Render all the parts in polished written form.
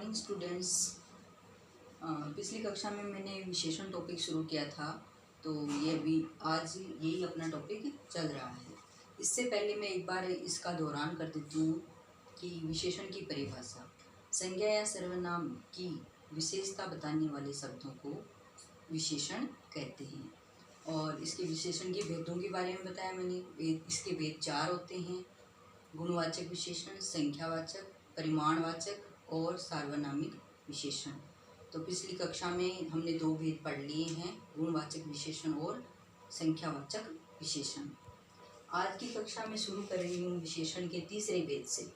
Morning students. पिछली कक्षा में मैंने विशेषण टॉपिक शुरू किया था, तो ये भी आज यही अपना टॉपिक चल रहा है। इससे पहले मैं एक बार इसका दोहरान कर देती हूँ कि विशेषण की परिभाषा संज्ञा या सर्वनाम की विशेषता बताने वाले शब्दों को विशेषण कहते हैं। और इसके विशेषण के भेदों के बारे में बताया मैंने। इसके भेद 4 होते हैं: गुणवाचक विशेषण, संख्यावाचक, परिमाणवाचक और सार्वनामिक विशेषण। तो पिछली कक्षा में हमने 2 भेद पढ़ लिए हैं, गुणवाचक विशेषण और संख्यावाचक विशेषण। आज की कक्षा में शुरू कर रही हूँ विशेषण के तीसरे भेद से,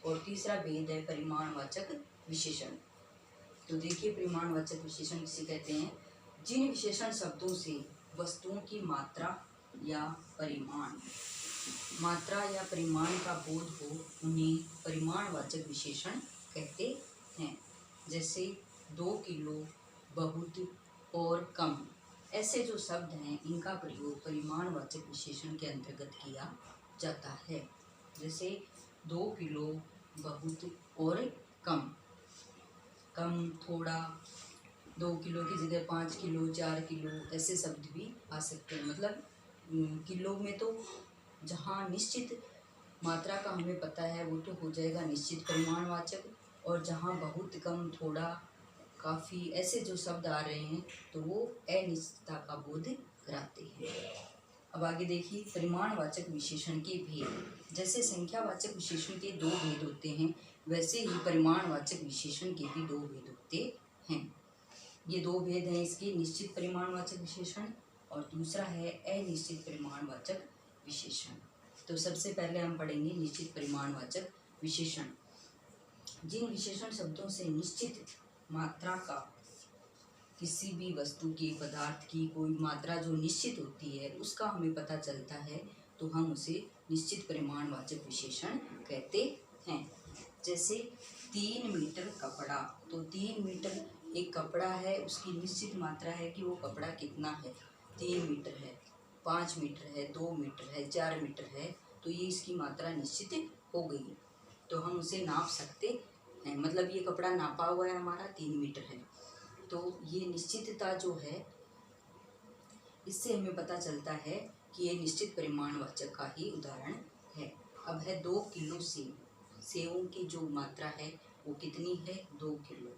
और तीसरा भेद है परिमाणवाचक विशेषण। तो देखिए, परिमाणवाचक विशेषण किसे कहते हैं? जिन विशेषण शब्दों से वस्तुओं की मात्रा या परिमाण का बोध हो उन्हें परिमाणवाचक विशेषण कहते हैं। जैसे 2 किलो, बहुत और कम, ऐसे जो शब्द हैं इनका प्रयोग परिमाणवाचक विशेषण के अंतर्गत किया जाता है। जैसे 2 किलो, बहुत और कम, कम, थोड़ा, 2 किलो की जगह 5 किलो, 4 किलो, ऐसे शब्द भी आ सकते हैं। मतलब किलो में तो जहाँ निश्चित मात्रा का हमें पता है वो तो हो जाएगा निश्चित परिमाणवाचक, और जहाँ बहुत कम, थोड़ा, काफ़ी, ऐसे जो शब्द आ रहे हैं तो वो अनिश्चितता का बोध कराते हैं। अब आगे देखिए, परिमाणवाचक विशेषण के भेद। जैसे संख्यावाचक विशेषण के 2 भेद होते हैं, वैसे ही परिमाणवाचक विशेषण के भी 2 भेद होते हैं। ये 2 भेद हैं इसके: निश्चित परिमाणवाचक विशेषण और दूसरा है अनिश्चित परिमाणवाचक विशेषण। तो सबसे पहले हम पढ़ेंगे निश्चित परिमाणवाचक विशेषण। जिन विशेषण शब्दों से निश्चित मात्रा का, किसी भी वस्तु की, पदार्थ की कोई मात्रा जो निश्चित होती है उसका हमें पता चलता है तो हम उसे निश्चित परिमाणवाचक विशेषण कहते हैं। जैसे 3 मीटर कपड़ा, तो 3 मीटर एक कपड़ा है, उसकी निश्चित मात्रा है कि वो कपड़ा कितना है, 3 मीटर है, 5 मीटर है, 2 मीटर है, 4 मीटर है, तो ये इसकी मात्रा निश्चित हो गई, तो हम उसे नाप सकते हैं। मतलब ये कपड़ा नापा हुआ है हमारा, 3 मीटर है, तो ये निश्चितता जो है इससे हमें पता चलता है कि ये निश्चित परिमाणवाचक का ही उदाहरण है। अब है 2 किलो सेब। सेबों की जो मात्रा है वो कितनी है? 2 किलो।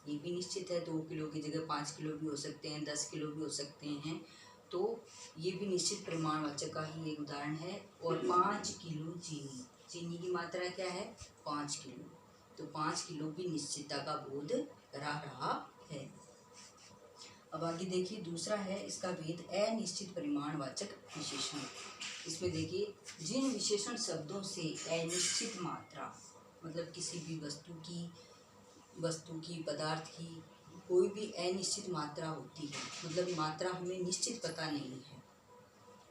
ये भी निश्चित है, 2 किलो की जगह 5 किलो भी हो सकते हैं, 10 किलो भी हो सकते हैं, तो ये भी निश्चित परिमाणवाचक का ही एक उदाहरण है। और 5 किलो चीनी, चीनी की मात्रा क्या है? 5 किलो, तो 5 किलो भी निश्चितता का बोध करा रहा है। अब आगे देखिए, दूसरा है इसका भेद अनिश्चित परिमाणवाचक विशेषण। इसमें देखिए, जिन विशेषण शब्दों से अनिश्चित मात्रा, मतलब किसी भी वस्तु की, पदार्थ की कोई भी अनिश्चित मात्रा होती है, मतलब मात्रा हमें निश्चित पता नहीं है,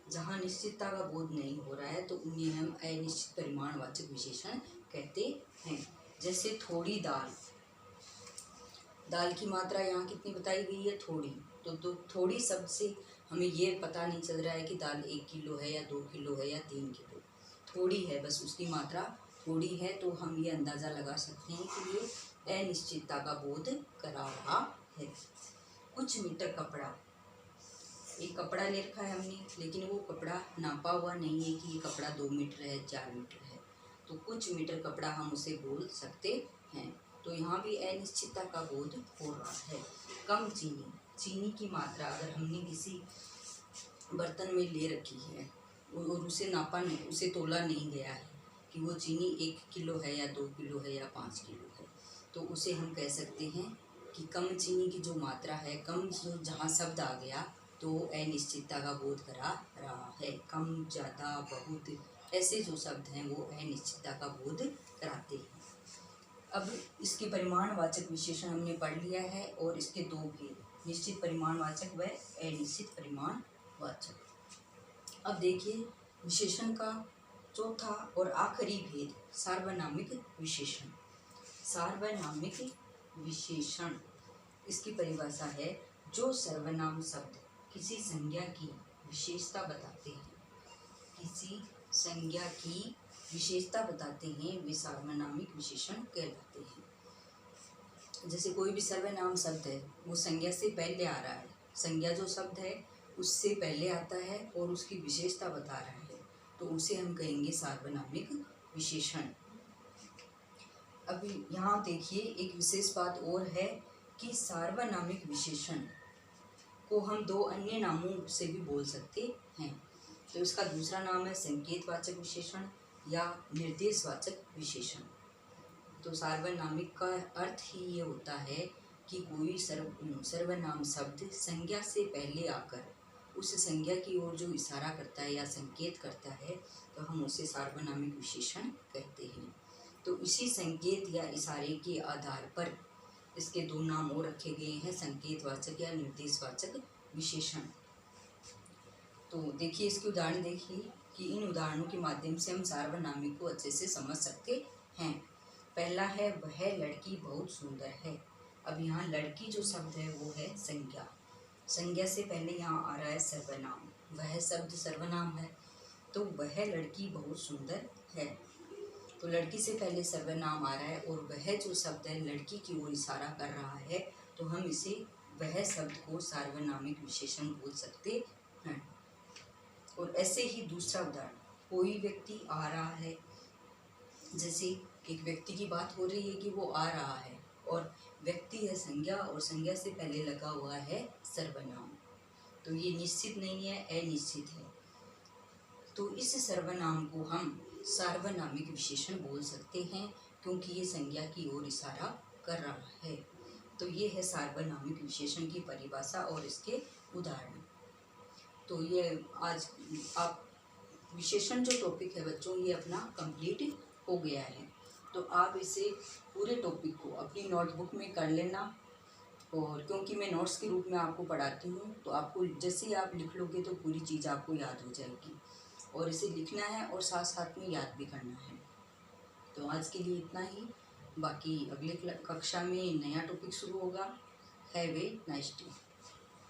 जहाँ निश्चितता का बोध नहीं हो रहा है, तो उन्हें हम अनिश्चित परिमाणवाचक विशेषण कहते हैं। जैसे थोड़ी दाल, दाल की मात्रा यहाँ कितनी बताई गई है? थोड़ी। तो थोड़ी शब्द से हमें ये पता नहीं चल रहा है कि दाल 1 किलो है या 2 किलो है या 3 किलो, थोड़ी है, बस उसकी मात्रा थोड़ी है, तो हम ये अंदाज़ा लगा सकते हैं कि ये अनिश्चितता का बोध करा रहा है। कुछ मीटर कपड़ा, एक कपड़ा ले रखा है हमने, लेकिन वो कपड़ा नापा हुआ नहीं है कि ये कपड़ा 2 मीटर है, 4 मीटर है, तो कुछ मीटर कपड़ा हम उसे बोल सकते हैं। तो यहाँ भी अनिश्चितता का बोध हो रहा है। कम चीनी, चीनी की मात्रा अगर हमने किसी बर्तन में ले रखी है और उसे नापा नहीं, उसे तोला नहीं गया है कि वो चीनी 1 किलो है या 2 किलो है या 5 किलो है, तो उसे हम कह सकते हैं कि कम चीनी की जो मात्रा है, कम जो जहाँ शब्द आ गया तो अनिश्चितता का बोध करा रहा है। कम, ज़्यादा, बहुत, ऐसे जो शब्द हैं वो अनिश्चितता का बोध कराते हैं। अब इसके परिमाणवाचक विशेषण हमने पढ़ लिया है, और इसके 2 भेद, निश्चित परिमाणवाचक व अनिश्चित परिमाणवाचक। अब देखिए विशेषण का चौथा और आखिरी भेद, सार्वनामिक विशेषण। सार्वनामिक विशेषण, इसकी परिभाषा है जो सर्वनाम शब्द किसी संज्ञा की विशेषता बताते हैं, किसी संज्ञा की विशेषता बताते हैं, वे सार्वनामिक विशेषण कहलाते हैं। जैसे कोई भी सर्वनाम शब्द है वो संज्ञा से पहले आ रहा है, संज्ञा जो शब्द है उससे पहले आता है और उसकी विशेषता बता रहा है, तो उसे हम कहेंगे सार्वनामिक विशेषण। अभी यहाँ देखिए एक विशेष बात और है कि सार्वनामिक विशेषण को हम दो अन्य नामों से भी बोल सकते हैं। तो इसका दूसरा नाम है संकेतवाचक विशेषण या निर्देशवाचक विशेषण। तो सार्वनामिक का अर्थ ही ये होता है कि कोई सर्वनाम शब्द संज्ञा से पहले आकर उस संज्ञा की ओर जो इशारा करता है या संकेत करता है, तो हम उसे सार्वनामिक विशेषण कहते हैं। तो इसी संकेत या इशारे के आधार पर इसके दो नाम और रखे गए हैं, संकेतवाचक या निर्देशवाचक विशेषण। तो देखिए इसके उदाहरण देखिए कि इन उदाहरणों के माध्यम से हम सार्वनामिक को अच्छे से समझ सकते हैं। पहला है वह लड़की बहुत सुंदर है। अब यहाँ लड़की जो शब्द है वो है संज्ञा, संज्ञा से पहले यहाँ आ रहा है सर्वनाम, वह शब्द सर्वनाम है, तो वह लड़की बहुत सुंदर है। तो लड़की से पहले सर्वनाम आ रहा है और वह जो शब्द है लड़की की ओर इशारा कर रहा है, तो हम इसे वह शब्द को सार्वनामिक विशेषण बोल सकते हैं। और ऐसे ही दूसरा उदाहरण, कोई व्यक्ति आ रहा है, जैसे एक व्यक्ति की बात हो रही है कि वो आ रहा है और व्यक्ति है संज्ञा और संज्ञा से पहले लगा हुआ है सर्वनाम, तो ये निश्चित नहीं है, अनिश्चित है। तो इस सर्वनाम को हम सार्वनामिक विशेषण बोल सकते हैं क्योंकि ये संज्ञा की ओर इशारा कर रहा है। तो ये है सार्वनामिक विशेषण की परिभाषा और इसके उदाहरण। तो ये आज आप विशेषण जो टॉपिक है बच्चों ये अपना कंप्लीट हो गया है। तो आप इसे पूरे टॉपिक को अपनी नोटबुक में कर लेना, और क्योंकि मैं नोट्स के रूप में आपको पढ़ाती हूँ तो आपको जैसे ही आप लिख लोगे तो पूरी चीज़ आपको याद हो जाएगी, और इसे लिखना है और साथ साथ में याद भी करना है। तो आज के लिए इतना ही, बाकी अगले कक्षा में नया टॉपिक शुरू होगा। Have a nice day.